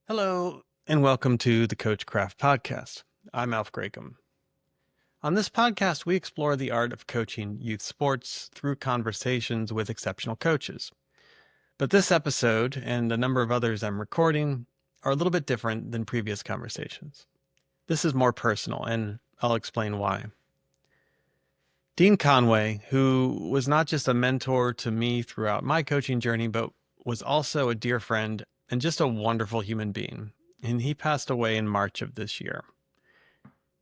Hello, and welcome to the Coach Craft Podcast. I'm Alf Gracom. On this podcast, we explore the art of coaching youth sports through conversations with exceptional coaches. But this episode, and a number of others I'm recording, are a little bit different than previous conversations. This is more personal, and I'll explain why. Dean Conway, who was not just a mentor to me throughout my coaching journey, but was also a dear friend and just a wonderful human being, and he passed away in March of this year.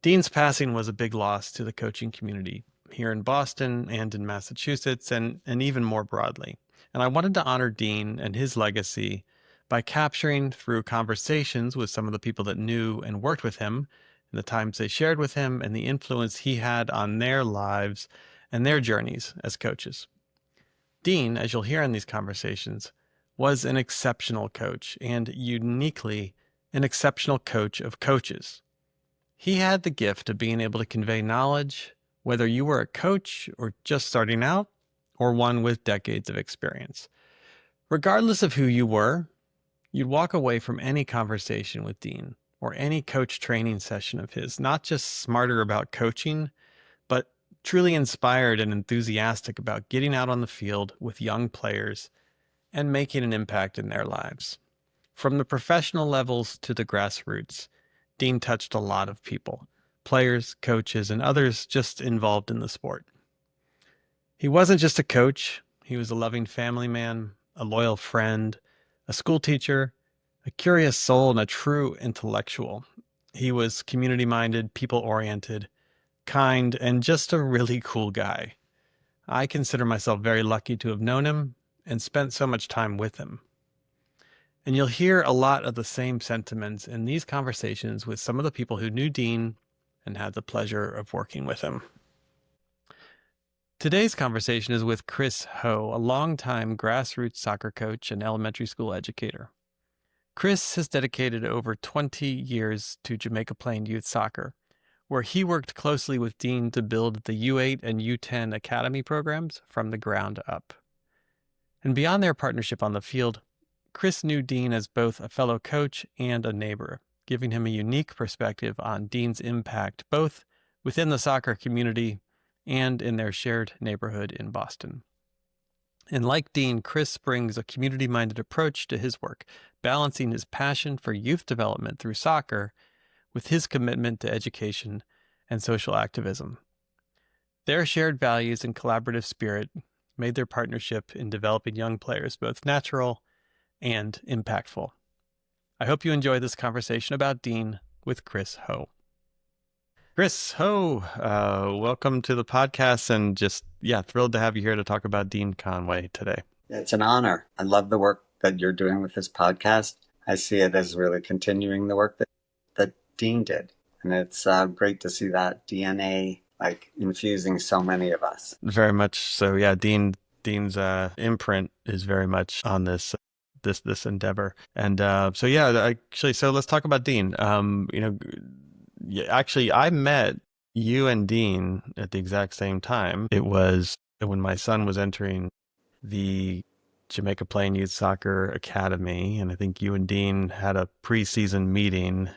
Dean's passing was a big loss to the coaching community here in Boston and in Massachusetts, and even more broadly. And I wanted to honor Dean and his legacy by capturing through conversations with some of the people that knew and worked with him, and the times they shared with him, and the influence he had on their lives and their journeys as coaches. Dean, as you'll hear in these conversations, was an exceptional coach and uniquely an exceptional coach of coaches. He had the gift of being able to convey knowledge, whether you were a coach or just starting out, or one with decades of experience. Regardless of who you were, you'd walk away from any conversation with Dean or any coach training session of his, not just smarter about coaching, but truly inspired and enthusiastic about getting out on the field with young players and making an impact in their lives. From the professional levels to the grassroots, Dean touched a lot of people, players, coaches, and others just involved in the sport. He wasn't just a coach. He was a loving family man, a loyal friend, a school teacher, a curious soul, and a true intellectual. He was community-minded, people-oriented, kind, and just a really cool guy. I consider myself very lucky to have known him and spent so much time with him. And you'll hear a lot of the same sentiments in these conversations with some of the people who knew Dean and had the pleasure of working with him. Today's conversation is with Chris Hoeh, a longtime grassroots soccer coach and elementary school educator. Chris has dedicated over 20 years to Jamaica Plain youth soccer, where he worked closely with Dean to build the U8 and U10 academy programs from the ground up. And beyond their partnership on the field, Chris knew Dean as both a fellow coach and a neighbor, giving him a unique perspective on Dean's impact both within the soccer community and in their shared neighborhood in Boston. And like Dean, Chris brings a community-minded approach to his work, balancing his passion for youth development through soccer with his commitment to education and social activism. Their shared values and collaborative spirit made their partnership in developing young players both natural and impactful. I hope you enjoy this conversation about Dean with Chris Hoeh. Chris Hoeh, welcome to the podcast, and thrilled to have you here to talk about Dean Conway today. It's an honor. I love the work that you're doing with this podcast. I see it as really continuing the work that Dean did. And it's great to see that DNA infusing so many of us. Very much so. Yeah, Dean's imprint is very much on this endeavor. And so let's talk about Dean. Actually, I met you and Dean at the exact same time. It was when my son was entering the Jamaica Plain Youth Soccer Academy, and I think you and Dean had a preseason meeting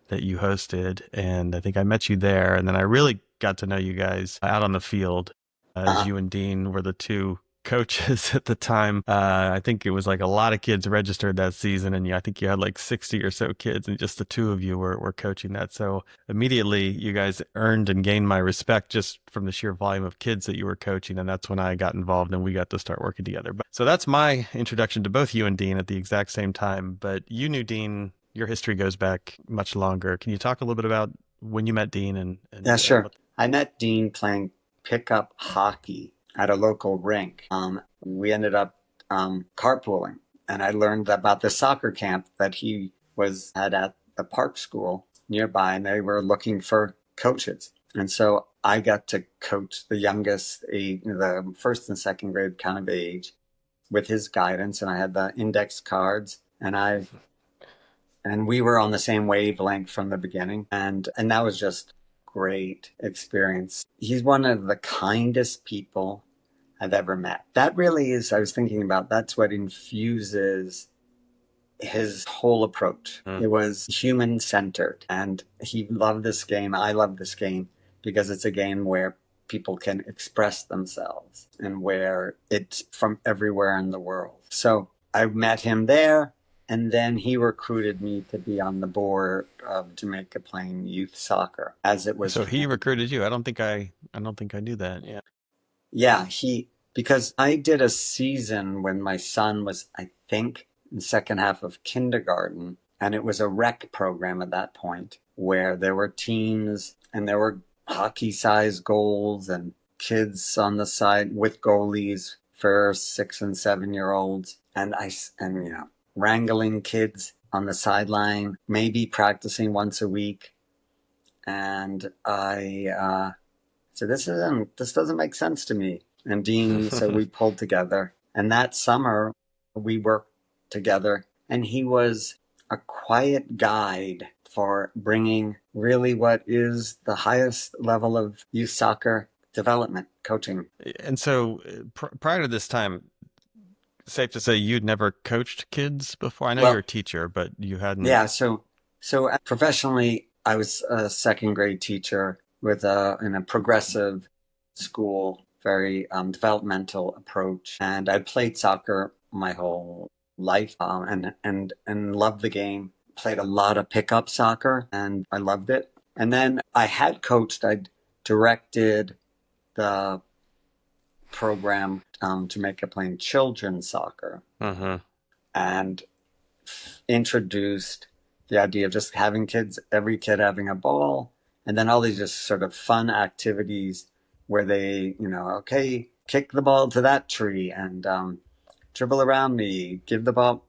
that you hosted, and I think I met you there, and then I really got to know you guys out on the field as you and Dean were the two coaches at the time. I think it was like a lot of kids registered that season, and I think you had like 60 or so kids, and just the two of you were coaching that. So immediately you guys earned and gained my respect just from the sheer volume of kids that you were coaching, and that's when I got involved and we got to start working together. So that's my introduction to both you and Dean at the exact same time. But you knew Dean, your history goes back much longer. Can you talk a little bit about when you met Dean? Yeah, sure. I met Dean playing pickup hockey at a local rink. We ended up carpooling, and I learned about the soccer camp that he had at the park school nearby, and they were looking for coaches. And so I got to coach the youngest, the first and second grade kind of age, with his guidance, and I had the index cards, and we were on the same wavelength from the beginning, and that was just great experience. He's one of the kindest people I've ever met. That really is, I was thinking about, that's what infuses his whole approach. It was human centered, and he loved this game. I love this game because it's a game where people can express themselves and where it's from everywhere in the world. So I met him there, and then he recruited me to be on the board of Jamaica playing youth soccer as it was. So he recruited you. I don't think I knew that. Yeah. Yeah, because I did a season when my son was, I think, in the second half of kindergarten, and it was a rec program at that point where there were teams and there were hockey-sized goals and kids on the side with goalies for 6 and 7 year olds, and wrangling kids on the sideline, maybe practicing once a week, and I so this doesn't make sense to me. And Dean, so we pulled together. And that summer we worked together, and he was a quiet guide for bringing really what is the highest level of youth soccer development coaching. And so prior to this time, safe to say you'd never coached kids before. I know you're Well, a teacher, but you hadn't. yeah, so professionally, I was a second grade teacher in a progressive school, very developmental approach, and I played soccer my whole life, and loved the game. Played a lot of pickup soccer, and I loved it. And then I had coached. I directed the program Jamaica playing children's soccer, and introduced the idea of just having every kid having a ball, and then all these just sort of fun activities where they, okay, kick the ball to that tree and dribble around me,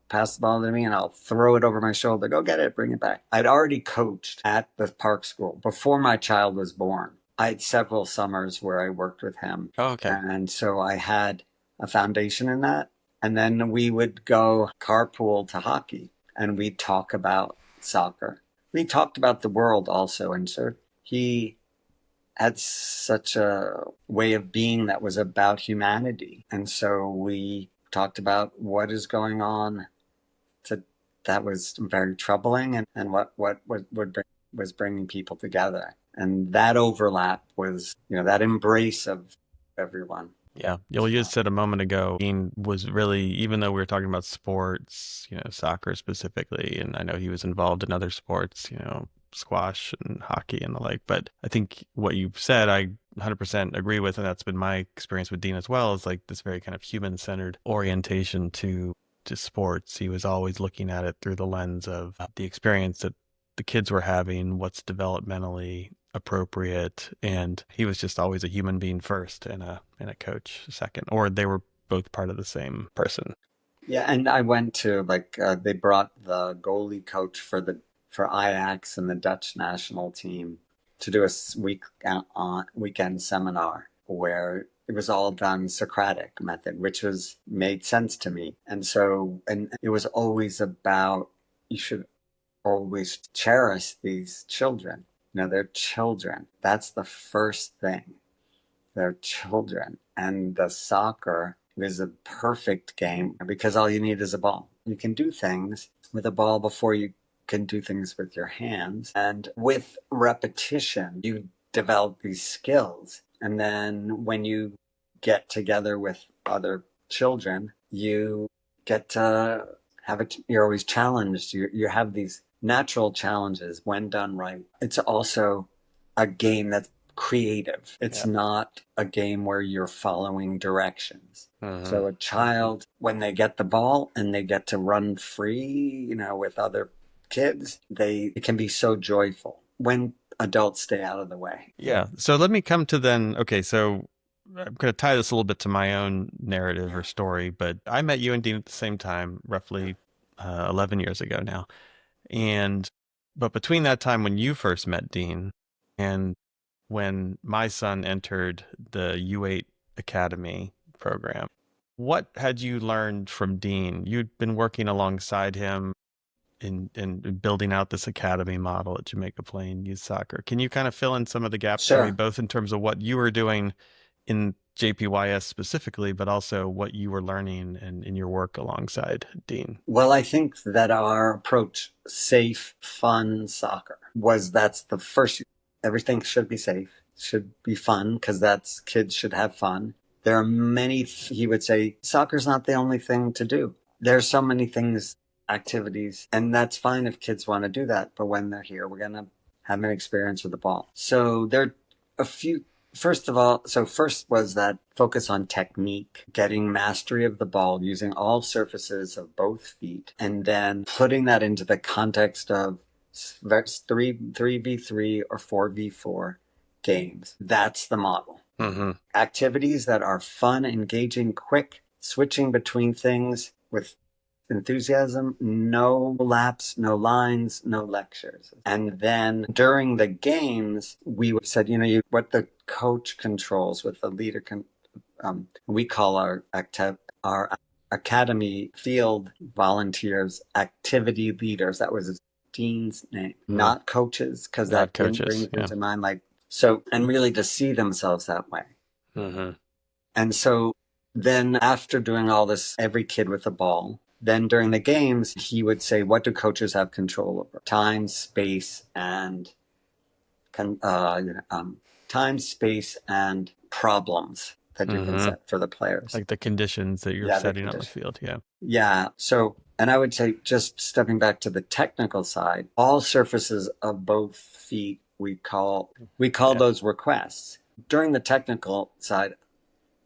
pass the ball to me, and I'll throw it over my shoulder. Go get it, bring it back. I'd already coached at the park school before my child was born. I had several summers where I worked with him. Oh, okay. And so I had a foundation in that. And then we would go carpool to hockey, and we'd talk about soccer. We talked about the world also. And so he had such a way of being that was about humanity. And so we talked about what is going on that was very troubling, and what was bringing people together. And that overlap was, that embrace of everyone. Yeah. You just said a moment ago, Dean was really, even though we were talking about sports, soccer specifically, and I know he was involved in other sports, squash and hockey and the like. But I think what you said, I 100% agree with, and that's been my experience with Dean as well, is like this very kind of human-centered orientation to sports. He was always looking at it through the lens of the experience that the kids were having, what's developmentally appropriate, and he was just always a human being first and a coach second, or they were both part of the same person. Yeah, and I went to they brought the goalie coach for Ajax and the Dutch national team to do a weekend seminar where it was all done Socratic method, which made sense to me. And it was always about, you should always cherish these children. They're children. That's the first thing. They're children. And the soccer is a perfect game because all you need is a ball. You can do things with a ball before you can do things with your hands. And with repetition, you develop these skills. And then when you get together with other children, you get to you're always challenged. You have these natural challenges when done right. It's also a game that's creative. It's not a game where you're following directions. So a child, when they get the ball and they get to run free, with other kids, it can be so joyful when adults stay out of the way. Yeah. So let me come to then, okay, so I'm going to tie this a little bit to my own narrative or story, but I met you and Dean at the same time, roughly 11 years ago now. But between that time when you first met Dean and when my son entered the U8 Academy program, what had you learned from Dean? You'd been working alongside him in building out this academy model at Jamaica playing youth soccer. Can you kind of fill in some of the gaps for me, Sure. both in terms of what you were doing in JPYS specifically, but also what you were learning in your work alongside Dean? Well, I think that our approach, safe, fun soccer, that's the first. Everything should be safe, should be fun, because that's kids should have fun. There are many, he would say, soccer's not the only thing to do. There's so many things, activities, and that's fine if kids want to do that. But when they're here, we're going to have an experience with the ball. So there are a few. First of all, so first was that focus on technique, getting mastery of the ball, using all surfaces of both feet, and then putting that into the context of 3v3 or 4v4 games. That's the model. Mm-hmm. Activities that are fun, engaging, quick, switching between things with enthusiasm, no laps, no lines, no lectures. And then during the games, we said, what the coach controls with the leader, we call our academy field volunteers activity leaders. That was Dean's name, not coaches, because that brings into mind and really to see themselves that way. Mm-hmm. And so then after doing all this, every kid with a ball, then during the games, he would say, what do coaches have control over? Time, space, and problems that you can set for the players. Like the conditions that you're setting on the field. Yeah. Yeah. So, and I would say, just stepping back to the technical side, all surfaces of both feet, we call those requests. During the technical side,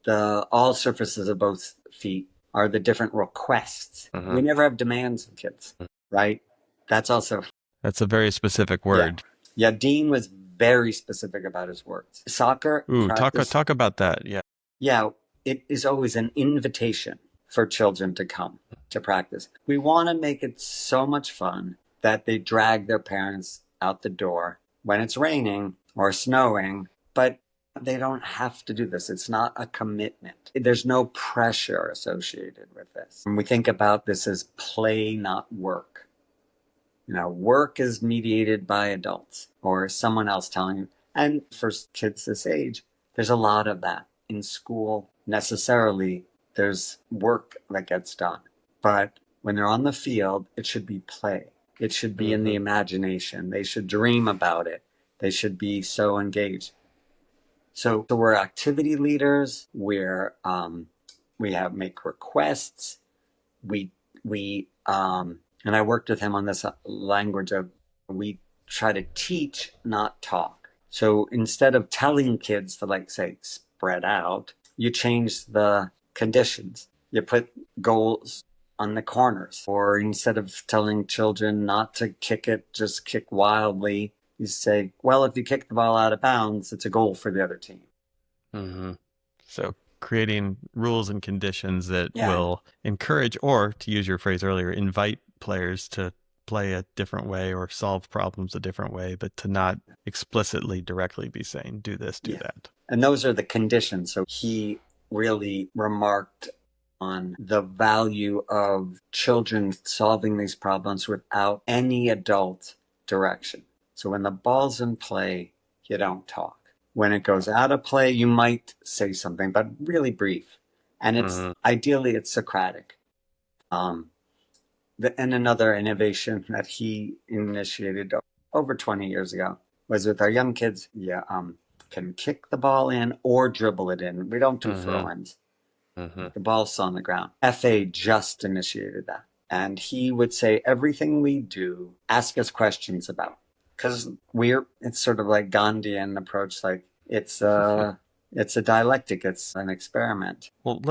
all surfaces of both feet are the different requests. We never have demands of kids, right? That's a very specific word. Yeah, Dean was very specific about his words. Soccer. Talk about that. Yeah. Yeah, it is always an invitation for children to come to practice. We want to make it so much fun that they drag their parents out the door when it's raining or snowing, but they don't have to do this. It's not a commitment. There's no pressure associated with this. When we think about this as play, not work. Work is mediated by adults or someone else telling you. And for kids this age, there's a lot of that. In school, necessarily, there's work that gets done. But when they're on the field, it should be play. It should be in the imagination. They should dream about it. They should be so engaged. So we're activity leaders. We make requests. And I worked with him on this language of we try to teach, not talk. So instead of telling kids to say spread out, you change the conditions. You put goals on the corners, or instead of telling children not to kick it, just kick wildly. You say, well, if you kick the ball out of bounds, it's a goal for the other team. Mm-hmm. So creating rules and conditions that will encourage, or to use your phrase earlier, invite players to play a different way or solve problems a different way, but to not explicitly directly be saying, do this, do that. And those are the conditions. So he really remarked on the value of children solving these problems without any adult direction. So when the ball's in play, you don't talk. When it goes out of play, you might say something, but really brief. And ideally it's Socratic. And another innovation that he initiated over 20 years ago was with our young kids. Can kick the ball in or dribble it in. We don't do throw-ins. The ball's on the ground. FA just initiated that. And he would say, everything we do, ask us questions about. Because it's sort of like Gandhian approach, it's a dialectic, it's an experiment. Well,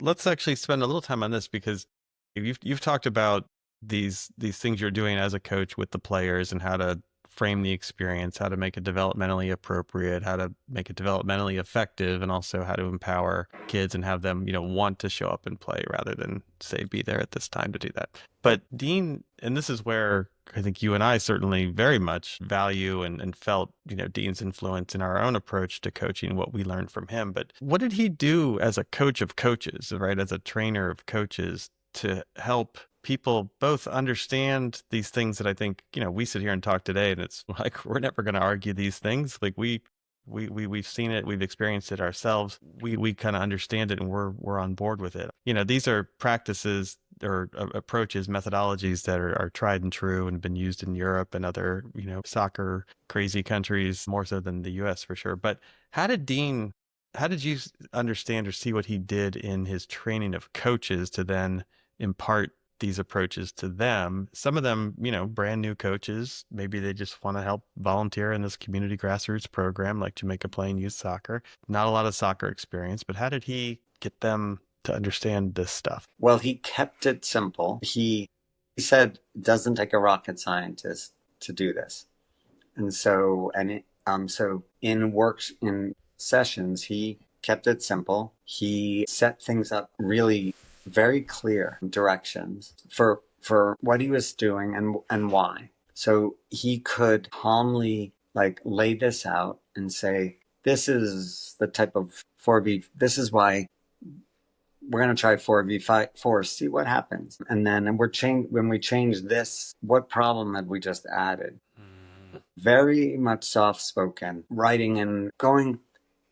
let's actually spend a little time on this, because you've talked about these things you're doing as a coach with the players and how to frame the experience, how to make it developmentally appropriate, how to make it developmentally effective, and also how to empower kids and have them, want to show up and play rather than say, be there at this time to do that. But Dean, and this is where I think you and I certainly very much value and felt, Dean's influence in our own approach to coaching, what we learned from him. But what did he do as a coach of coaches, right? As a trainer of coaches to help people both understand these things that I think, we sit here and talk today and it's like, we're never going to argue these things. Like we we've seen it, we've experienced it ourselves. We kind of understand it, and we're on board with it. These are practices or approaches, methodologies that are tried and true and been used in Europe and other, soccer crazy countries, more so than the US for sure. But how did Dean, how did you understand or see what he did in his training of coaches to then impart these approaches to them? Some of them, brand new coaches, maybe they just want to help volunteer in this community grassroots program like Jamaica playing youth soccer. Not a lot of soccer experience, but how did he get them to understand this stuff? Well, he kept it simple. He said it doesn't take a rocket scientist to do this. And so, so in sessions, he kept it simple. He set things up really very clear directions for what he was doing and why. So he could calmly like lay this out and say, this is the type of 4v, this is why we're going to try 4v4, see what happens. And then when we change this, what problem had we just added? Very much soft spoken, writing and going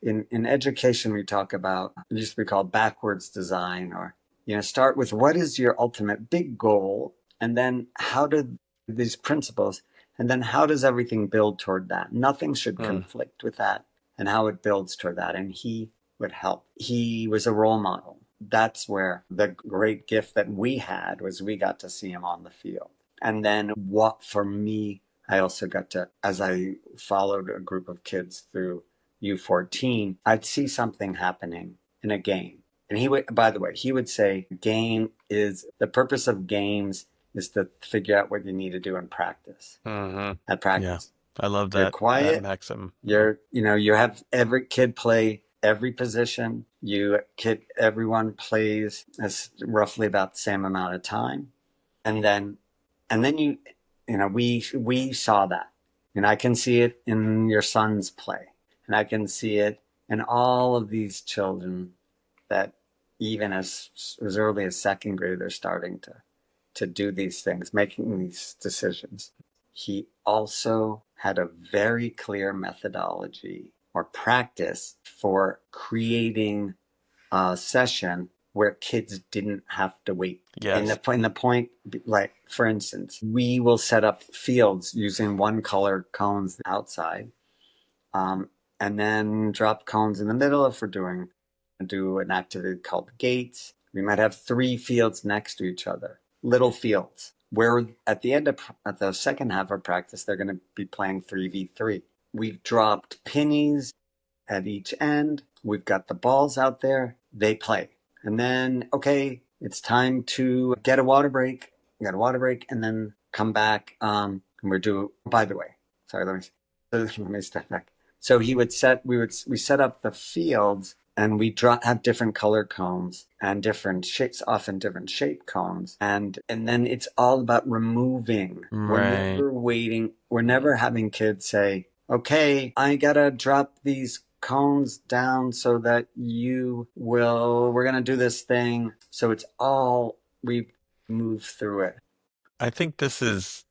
in education. We talk about, it used to be called backwards design, or, start with what is your ultimate big goal? And then how did these principles, and then how does everything build toward that? Nothing should conflict with that, and how it builds toward that. And he would help. He was a role model. That's where the great gift that we had was we got to see him on the field. And then what for me, I also got to, as I followed a group of kids through U14, I'd see something happening in a game. And he would, by the way, he would say, the purpose of games is to figure out what you need to do in practice. At practice. Yeah, I love that. You're quiet. That maxim. You have every kid play every position. Everyone plays as roughly about the same amount of time. And then we saw that. And I can see it in your son's play. And I can see it in all of these children that even as early as second grade, they're starting to do these things, making these decisions. He also had a very clear methodology or practice for creating a session where kids didn't have to wait. Yes. In the point, like for instance, we will set up fields using one color cones outside, and then drop cones in the middle if we're do an activity called gates. We might have 3 fields next to each other, little fields, where at the second half of practice, they're going to be playing 3v3. We've dropped pennies at each end. We've got the balls out there. They play. And then, okay, it's time to get a water break. We got a water break and then come back. And by the way, sorry, let me step back. So we set up the fields, and we have different color cones and different shapes, often different shape cones. And then it's all about removing. Right. We're never waiting. We're never having kids say, okay, I gotta drop these cones down so that we're gonna do this thing. So it's all, we move through it. I think this is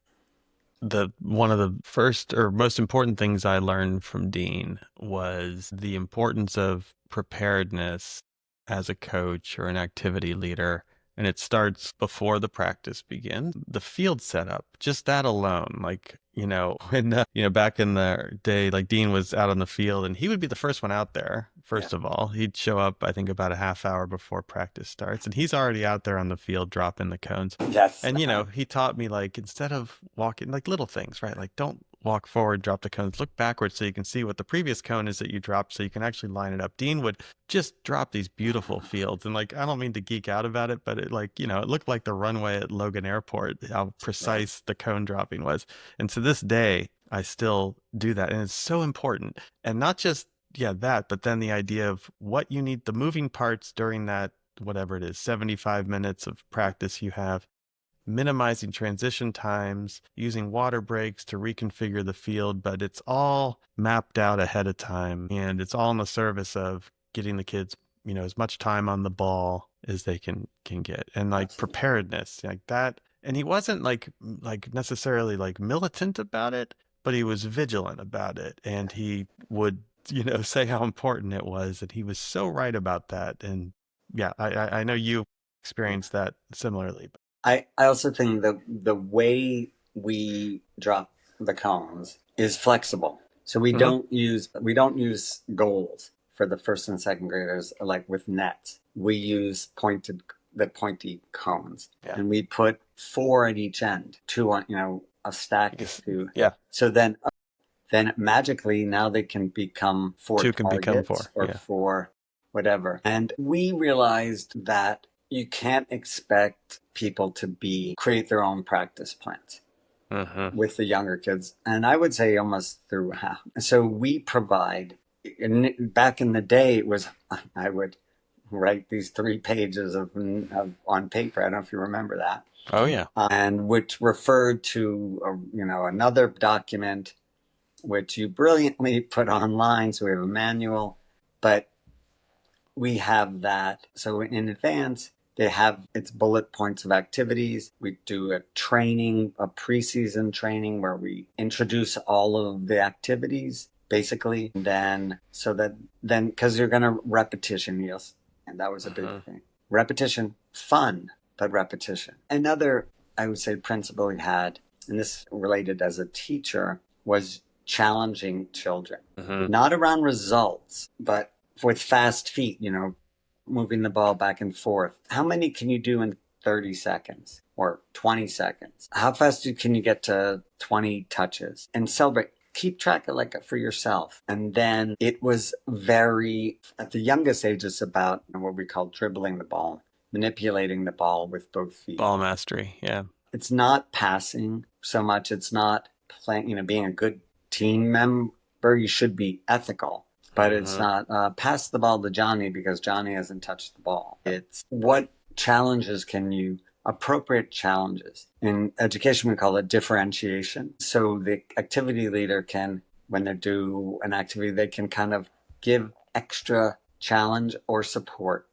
one of the first or most important things I learned from Dean was the importance of preparedness as a coach or an activity leader. And it starts before the practice begins. The field setup, just that alone, like, when, back in the day, like Dean was out on the field and he would be the first one out there. First of all, he'd show up, I think, about a half hour before practice starts, and he's already out there on the field dropping the cones. Yes. And, he taught me, like, instead of walking, like little things, right? Like, don't walk forward, drop the cones, look backwards so you can see what the previous cone is that you dropped so you can actually line it up. Dean would just drop these beautiful fields. And like, I don't mean to geek out about it, but it it looked like the runway at Logan Airport, how precise the cone dropping was. And to this day, I still do that. And it's so important. And not just, that, but then the idea of what you need, the moving parts during that, whatever it is, 75 minutes of practice you have, minimizing transition times, using water breaks to reconfigure the field, but it's all mapped out ahead of time. And it's all in the service of getting the kids, as much time on the ball as they can get. And like preparedness, like that. And he wasn't like necessarily like militant about it, but he was vigilant about it. And he would say how important it was. And he was so right about that. And yeah, I know you experienced that similarly. I also think the way we drop the cones is flexible. So Hmm. we don't use goals for the first and second graders like with nets. We use pointy cones, Yeah. and we put four at each end, two on a stack of Because, two. yeah, So then magically now they can become four two can become targets four. or Yeah. four whatever. And we realized that you can't expect people to be create their own practice plans Hmm. with the younger kids. And I would say almost through half. So we provide, and back in the day, it was, I would write these 3 pages of on paper. I don't know if you remember that. Oh, yeah. And which referred to, another document which you brilliantly put online. So we have a manual, but we have that. So in advance, they have its bullet points of activities. We do a training, a preseason training where we introduce all of the activities basically. And then, because you're going to repetition, yes. And that was a big Hmm. thing. Repetition, fun, but repetition. Another, I would say, principle we had, and this related as a teacher, was challenging children, Hmm. not around results, but with fast feet, moving the ball back and forth. How many can you do in 30 seconds or 20 seconds? How fast can you get to 20 touches and celebrate? Keep track of like for yourself. And then it was very, at the youngest age, it's about what we call dribbling the ball, manipulating the ball with both feet. Ball mastery. Yeah. It's not passing so much. It's not playing, being a good team member. You should be ethical, but it's Hmm. not pass the ball to Johnny because Johnny hasn't touched the ball. It's what challenges can you, appropriate challenges. In education, we call it differentiation. So the activity leader can, when they do an activity, they can kind of give extra challenge or support.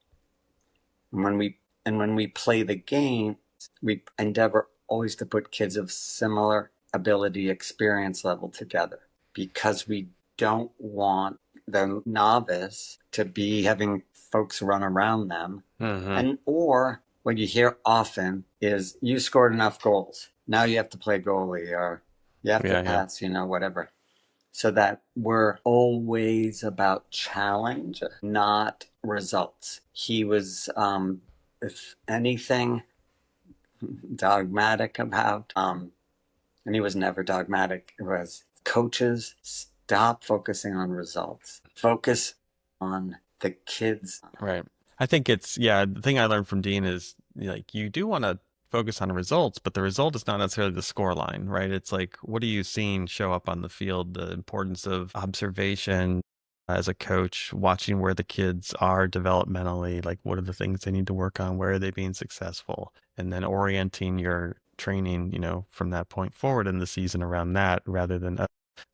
And when we play the game, we endeavor always to put kids of similar ability experience level together because we don't want the novice to be having folks run around them. Hmm. And or what you hear often is you scored enough goals, now you have to play goalie, or you have to Yeah. Yeah. pass, whatever. So that we're always about challenge, not results. He was, if anything, dogmatic about, and he was never dogmatic. It was coaches stop focusing on results, focus on the kids. Right. I think yeah, the thing I learned from Dean is like you do want to focus on the results, but the result is not necessarily the score line, right? It's like, what are you seeing show up on the field? The importance of observation as a coach, watching where the kids are developmentally, like what are the things they need to work on, where are they being successful, and then orienting your training, from that point forward in the season around that rather than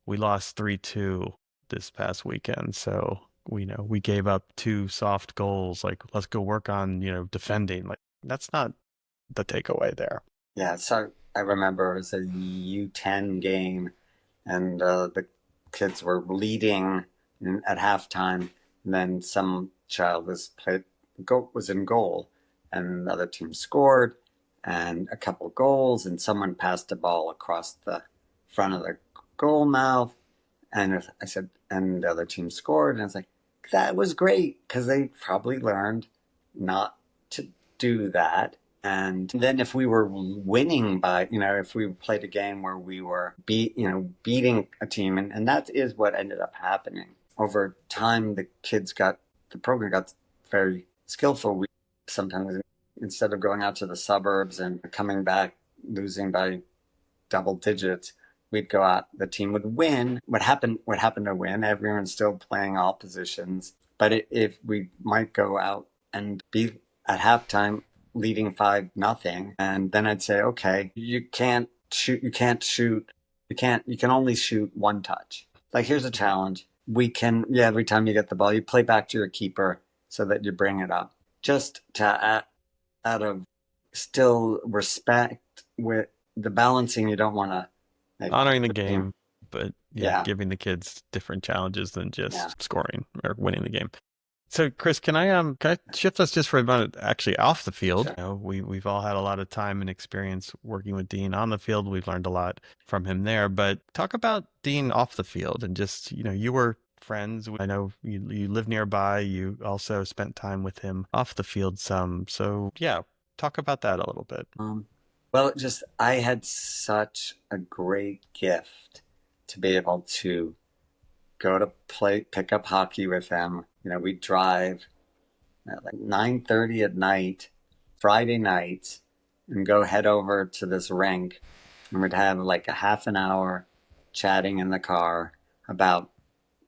we lost 3-2 this past weekend. So we gave up two soft goals. Like, let's go work on, defending. Like, that's not the takeaway there. Yeah, so I remember it was a U10 game, and the kids were leading at halftime, and then some child was in goal, and the other team scored, and a couple goals, and someone passed the ball across the front of the goal mouth, and I said, and the other team scored, and I was like, that was great because they probably learned not to do that. And then if we were winning by, if we played a game where we were beating a team, and that is what ended up happening. Over time, the program got very skillful. We sometimes, instead of going out to the suburbs and coming back losing by double digits, we'd go out, the team would win. What happened to win? Everyone's still playing all positions. But if we might go out and be at halftime leading 5-0, and then I'd say, okay, you can only shoot one touch. Like, here's a challenge. Every time you get the ball, you play back to your keeper so that you bring it up. Just out of still respect with the balancing. You don't want to like Honoring the the game. game, but yeah, Yeah. giving the kids different challenges than Yeah. just scoring or winning the game. So, Chris, can I shift us just for a moment actually off the field? Sure. We've all had a lot of time and experience working with Dean on the field. We've learned a lot from him there, but talk about Dean off the field and just, you were friends. I know you live nearby. You also spent time with him off the field some. So, yeah, talk about that a little bit. Well, just I had such a great gift to be able to go to pick up hockey with him. We'd drive at like 9:30 at night, Friday nights, and go head over to this rink, and we'd have like a half an hour chatting in the car about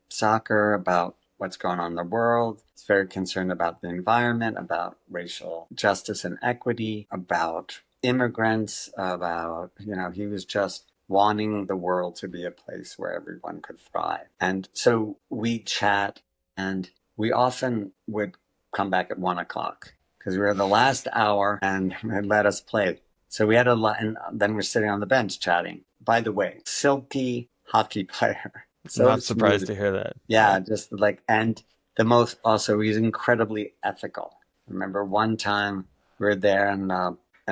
soccer, about what's going on in the world. He's very concerned about the environment, about racial justice and equity, about immigrants, about, he was just wanting the world to be a place where everyone could thrive. And so we chat, and we often would come back at 1 o'clock because we were the last hour and they let us play. So we had a lot, and then we're sitting on the bench chatting. By the way, silky hockey player. So Not surprised smooth. to hear that. Yeah, just like, and the most, also, he's incredibly ethical. I remember one time we were there, and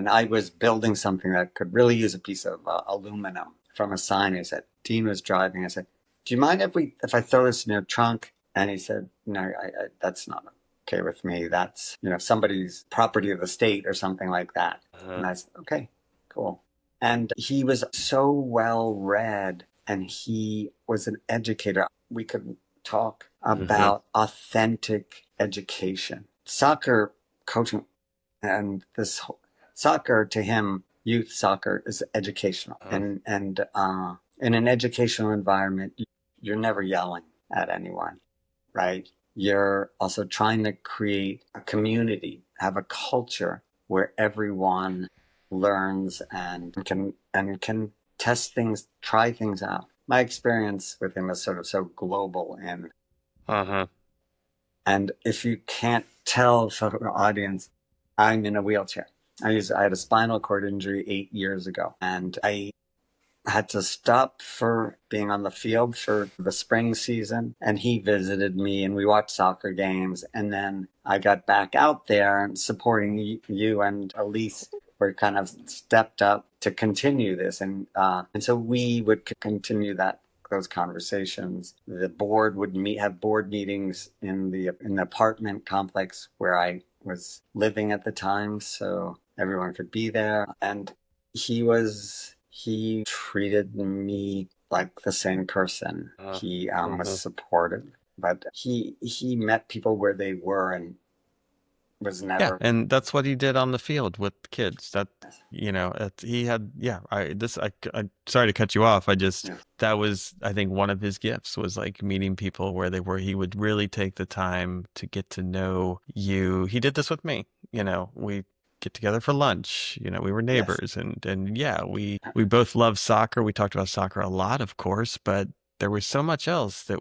I was building something that could really use a piece of aluminum from a sign. He said, Dean was driving. I said, do you mind if I throw this in your trunk? And he said, no, that's not okay with me. That's, somebody's property of the state or something like that. And I said, okay, cool. And he was so well read, and he was an educator. We could talk about authentic education. Soccer coaching, and this soccer to him, youth soccer is educational. And in an educational environment, you're never yelling at anyone, right? You're also trying to create a community, have a culture where everyone learns and can test things, try things out. My experience with him is sort of so global, and if you can't tell for the audience, I'm in a wheelchair. I had a spinal cord injury 8 years ago, and I had to stop for being on the field for the spring season, and he visited me and we watched soccer games, and then I got back out there and supporting you and Elise were kind of stepped up to continue this, and so we would continue those conversations. The board would have board meetings in the apartment complex where I was living at the time, so everyone could be there. And he treated me like the same person. He was supportive, but he met people where they were and was Yeah, never. and that's what he did on the field with kids. He had, yeah, I'm sorry to cut you off. Yeah. That was, I think, one of his gifts was like meeting people where they were. He would really take the time to get to know you. He did this with me. We get together for lunch. We were Yes. neighbors, and yeah, we both love soccer. We talked about soccer a lot, of course, but there was so much else that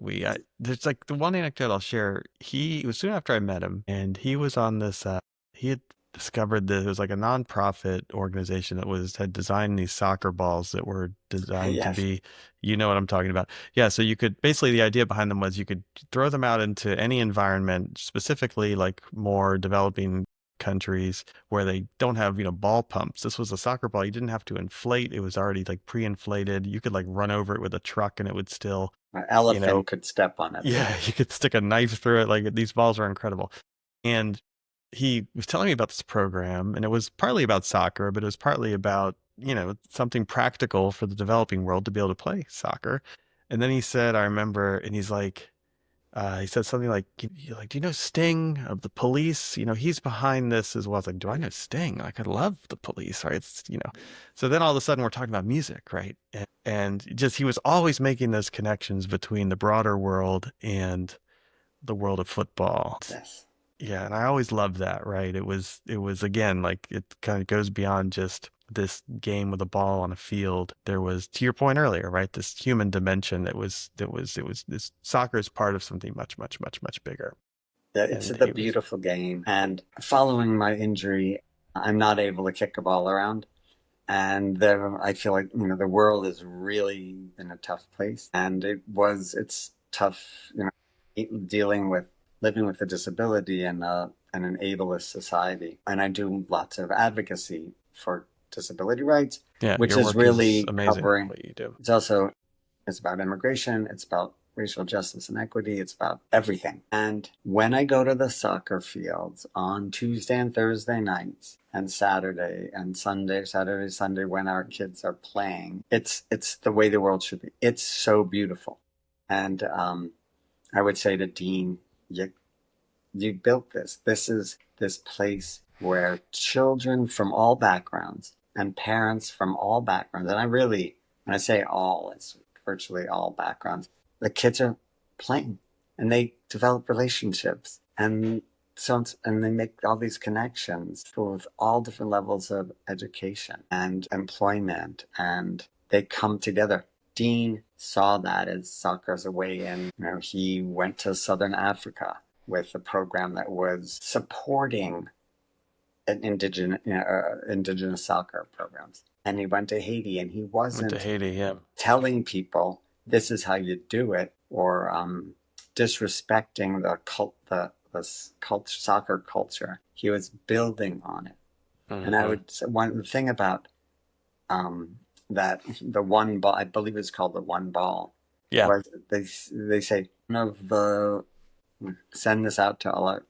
there's like the one anecdote I'll share. It was soon after I met him, and he was on this, he had discovered that it was like a nonprofit organization that had designed these soccer balls that were designed to Yes. be, you know what I'm talking about. Yeah. So you could, basically the idea behind them was you could throw them out into any environment, specifically like more developing countries where they don't have, ball pumps. This was a soccer ball. You didn't have to inflate. It was already like pre-inflated. You could like run over it with a truck and it would still, An elephant could step on it. yeah, you could stick a knife through it. Like these balls are incredible. And he was telling me about this program, and it was partly about soccer, but it was partly about, something practical for the developing world to be able to play soccer. And then he said, I remember, and he said something like, do you know Sting of the Police? He's behind this as well. I was like, do I know Sting? Like, I love the Police, right? So then all of a sudden we're talking about music, right? And just, he was always making those connections between the broader world and the world of football. Yes. Yeah. And I always loved that, right? It was again, like it kind of goes beyond just this game with a ball on a field. There was, to your point earlier, right, this human dimension it was this soccer is part of something much, much, much, much bigger. Yeah, it's a beautiful game. And following my injury, I'm not able to kick a ball around. And there, I feel like, the world is really in a tough place. And it's tough, dealing with living with a disability and an ableist society. And I do lots of advocacy for disability rights, Yeah, which your is work is really amazing, covering, what you do. it's about immigration, it's about racial justice and equity, it's about everything. And when I go to the soccer fields on Tuesday and Thursday nights and Saturday and Sunday, Saturday, Sunday when our kids are playing, it's the way the world should be. It's so beautiful. And I would say to Dean, you built this. This is this place where children from all backgrounds and parents from all backgrounds, and when I say all, it's virtually all backgrounds, the kids are playing and they develop relationships and they make all these connections with all different levels of education and employment, and they come together. Dean saw that as soccer as a way in. He went to Southern Africa with a program that was supporting indigenous soccer programs. And he went to Haiti, and he Went to wasn't Haiti, yeah. telling people this is how you do it, or disrespecting the soccer culture. He was building on it. And I Hmm. would one thing about that the one ball, I believe it's called the one ball, Yeah. was they say one of the send this out to all our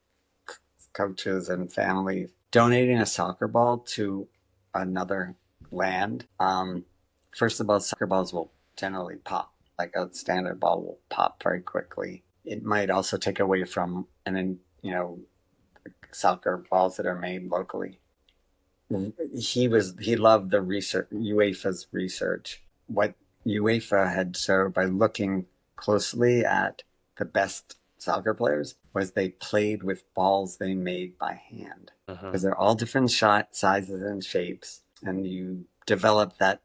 coaches and families. Donating a soccer ball to another land. First of all, soccer balls will generally pop. Like a standard ball will pop very quickly. It might also take away from soccer balls that are made locally. He loved the research, UEFA's research. What UEFA had showed by looking closely at the best soccer players was they played with balls they made by hand, Hmm. because they're all different sizes and shapes, and you develop that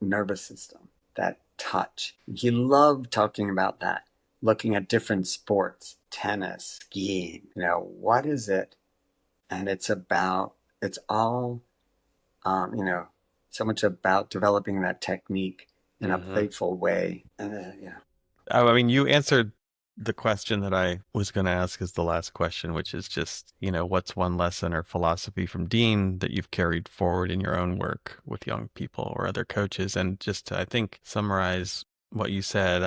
nervous system, that touch. He loved talking about that, looking at different sports, tennis, skiing. What is it? And it's all um, you know, so much about developing that technique in a Hmm. playful way. And I mean, you answered the question that I was going to ask as the last question, which is just, what's one lesson or philosophy from Dean that you've carried forward in your own work with young people or other coaches? And just to, I think, summarize what you said,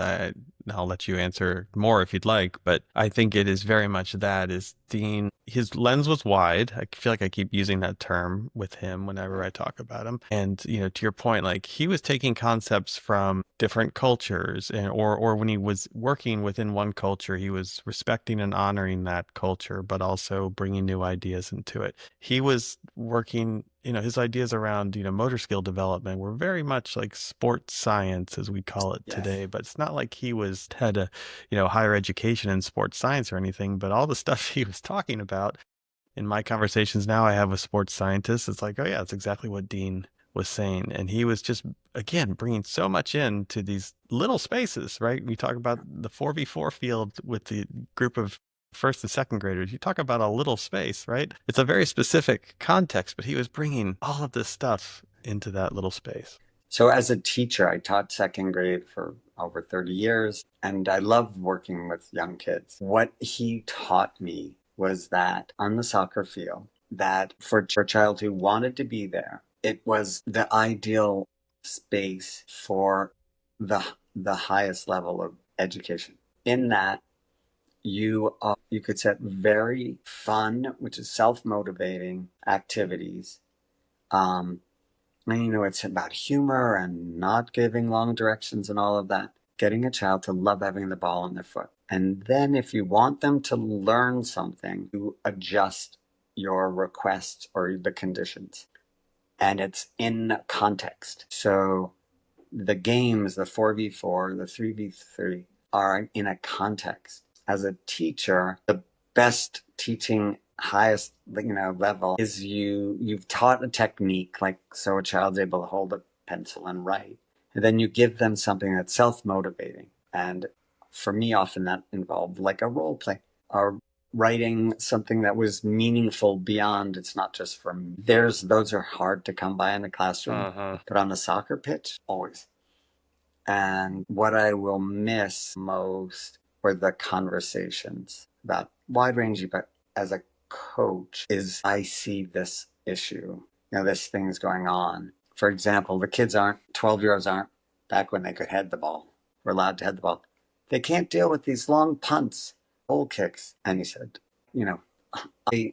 I'll let you answer more if you'd like, but I think it is very much that is Dean. His lens was wide. I feel like I keep using that term with him whenever I talk about him. And, to your point, like he was taking concepts from different cultures, or when he was working within one culture, he was respecting and honoring that culture, but also bringing new ideas into it. He was working, his ideas around, motor skill development were very much like sports science, as we call it yes, today. But it's not like he had a, higher education in sports science or anything, but all the stuff he was talking about in my conversations now I have with sports scientists, it's like, oh yeah, that's exactly what Dean was saying. And he was just, again, bringing so much into these little spaces, right? We talk about the 4v4 field with the group of first and second graders. You talk about a little space, right? It's a very specific context, but he was bringing all of this stuff into that little space. so as a teacher, I taught second grade for over 30 years, and I love working with young kids. What he taught me was that on the soccer field, that for a child who wanted to be there, it was the ideal space for the highest level of education. In that, you could set very fun, which is self-motivating activities. Um, and it's about humor and not giving long directions and all of that. Getting a child to love having the ball in their foot. And then if you want them to learn something, you adjust your request or the conditions. And it's in context. So the games, the 4v4, the 3v3, are in a context. As a teacher, the best teaching highest level is you've taught a technique, like so a child's able to hold a pencil and write, and then you give them something that's self-motivating. And for me, often that involved like a role play or writing something that was meaningful beyond, it's not just for me. Those are hard to come by in the classroom, but on the soccer pitch, always. And what I will miss most were the conversations about wide ranging, but as a coach, is I see this issue, this thing's going on. For example, the kids 12-year-olds aren't, back when they could head the ball, were allowed to head the ball. They can't deal with these long punts, goal kicks. And he said, I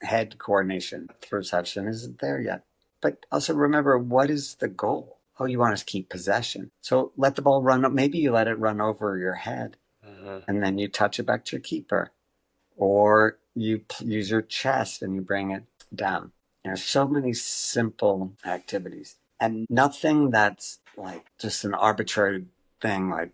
head coordination perception isn't there yet. But also remember, what is the goal? Oh, you want to keep possession. So let the ball run. Maybe you let it run over your head and then you touch it back to your keeper. Or you use your chest and you bring it down. There's so many simple activities and nothing that's like just an arbitrary thing like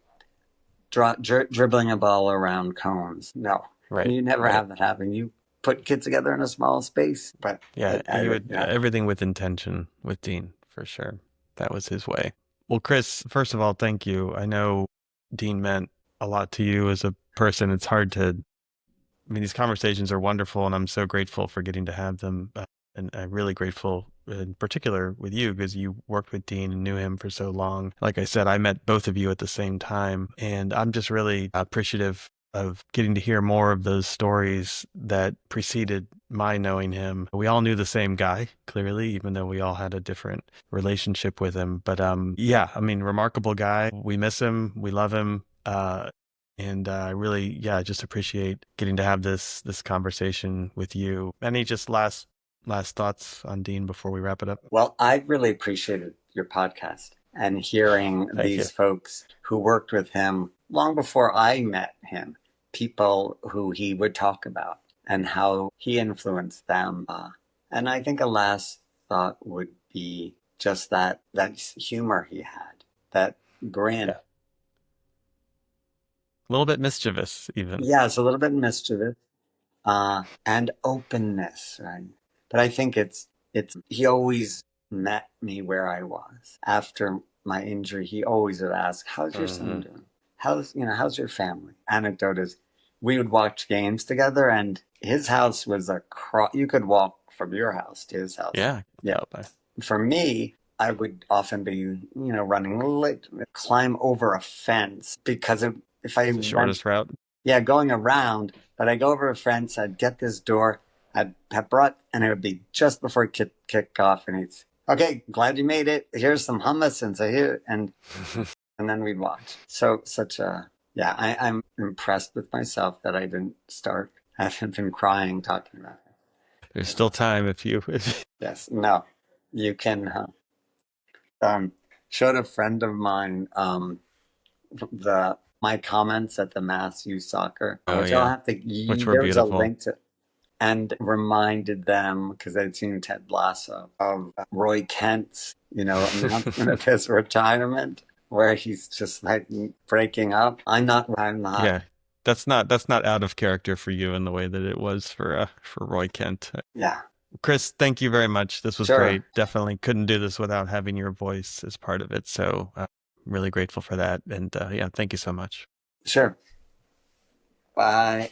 dribbling a ball around cones. No, you never have that happen. You put kids together in a small space. But everything with intention with Dean, for sure. That was his way. Well, Chris, first of all, thank you. I know Dean meant a lot to you as a person. It's hard to, these conversations are wonderful and I'm so grateful for getting to have them. And I'm really grateful in particular with you because you worked with Dean and knew him for so long. Like I said, I met both of you at the same time and I'm just really appreciative of getting to hear more of those stories that preceded my knowing him. We all knew the same guy, clearly, even though we all had a different relationship with him. But remarkable guy. We miss him. We love him. And I really, just appreciate getting to have this conversation with you. Any just last thoughts on Dean before we wrap it up? Well, I really appreciated your podcast and hearing these folks who worked with him long before I met him, people who he would talk about and how he influenced them. And I think a last thought would be just that humor he had, that grin. A little bit mischievous, even. Yeah, it's a little bit mischievous. And openness, right? But I think he always met me where I was. After my injury, he always would ask, how's your son doing? How's your family? Anecdote is we would watch games together and his house was you could walk from your house to his house. Yeah. For me, I would often be, running late, climb over a fence because if I the shortest route. Yeah, going around, but I go over a fence, I'd get this door, I'd have brought, and it would be just before kick off, and he's, okay, glad you made it. Here's some hummus, and so here, and then we'd watch. So I'm impressed with myself that I didn't start. I haven't been crying talking about it. There's still time if you. Yes, no, you can. Showed a friend of mine my comments at the Mass Youth Soccer, which I'll have to. Which were beautiful. A link to. And reminded them, because they'd seen Ted Lasso, of Roy Kent's, announcement of his retirement, where he's just like breaking up. I'm not. Yeah, that's not out of character for you in the way that it was for Roy Kent. Yeah. Chris, thank you very much. This was great. Definitely couldn't do this without having your voice as part of it. So really grateful for that. And thank you so much. Sure. Bye.